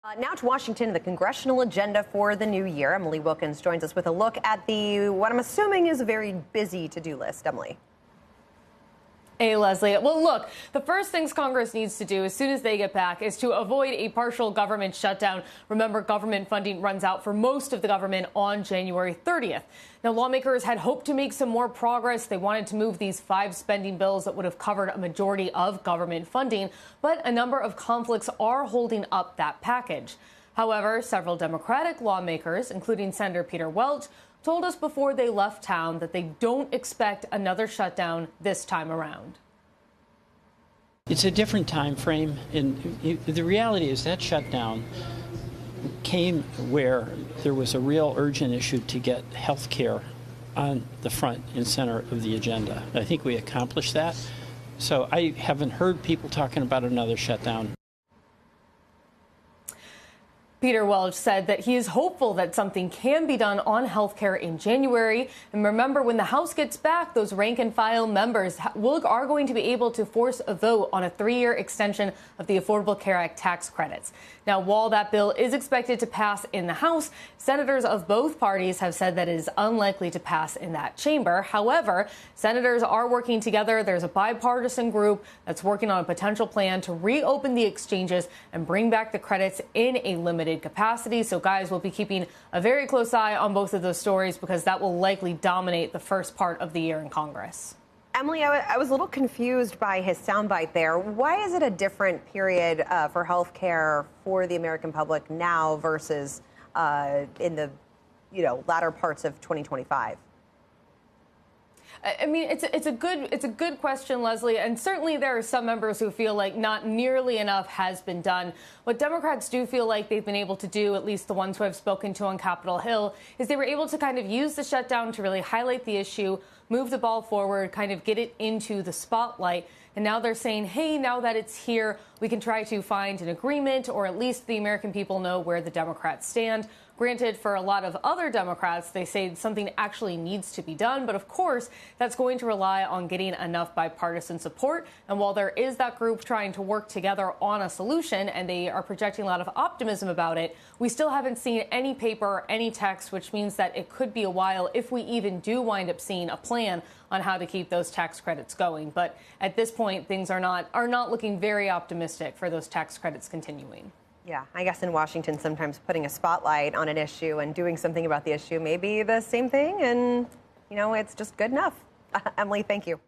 Now to Washington, the congressional agenda for the new year. Emily Wilkins joins us with a look at what I'm assuming is a very busy to-do list. Emily. Hey, Leslie. Well, look, the first things Congress needs to do as soon as they get back is to avoid a partial government shutdown. Remember, government funding runs out for most of the government on January 30th. Now, lawmakers had hoped to make some more progress. They wanted to move these 5 spending bills that would have covered a majority of government funding, but a number of conflicts are holding up that package. However, several Democratic lawmakers, including Senator Peter Welch, told us before they left town that they don't expect another shutdown this time around. It's a different time frame, and the reality is that shutdown came where there was a real urgent issue to get health care on the front and center of the agenda. I think we accomplished that. So I haven't heard people talking about another shutdown. Peter Welch said that he is hopeful that something can be done on health care in January. And remember, when the House gets back, those rank and file members are going to be able to force a vote on a 3-year extension of the Affordable Care Act tax credits. Now, while that bill is expected to pass in the House, senators of both parties have said that it is unlikely to pass in that chamber. However, senators are working together. There's a bipartisan group that's working on a potential plan to reopen the exchanges and bring back the credits in a limited capacity. So, guys, we'll be keeping a very close eye on both of those stories because that will likely dominate the first part of the year in Congress. Emily, I was a little confused by his soundbite there. Why is it a different period for health care for the American public now versus in the latter parts of 2025? I mean, it's a good question, Leslie, and certainly there are some members who feel like not nearly enough has been done. What Democrats do feel like they've been able to do, at least the ones who I've spoken to on Capitol Hill, is they were able to kind of use the shutdown to really highlight the issue, move the ball forward, kind of get it into the spotlight. And now they're saying, hey, now that it's here, we can try to find an agreement, or at least the American people know where the Democrats stand. Granted, for a lot of other Democrats, they say something actually needs to be done. But of course, that's going to rely on getting enough bipartisan support. And while there is that group trying to work together on a solution, and they are projecting a lot of optimism about it, we still haven't seen any paper or any text, which means that it could be a while if we even do wind up seeing a plan on how to keep those tax credits going. But at this point, things are not looking very optimistic for those tax credits continuing. Yeah, I guess in Washington, sometimes putting a spotlight on an issue and doing something about the issue may be the same thing, and, it's just good enough. Emily, thank you.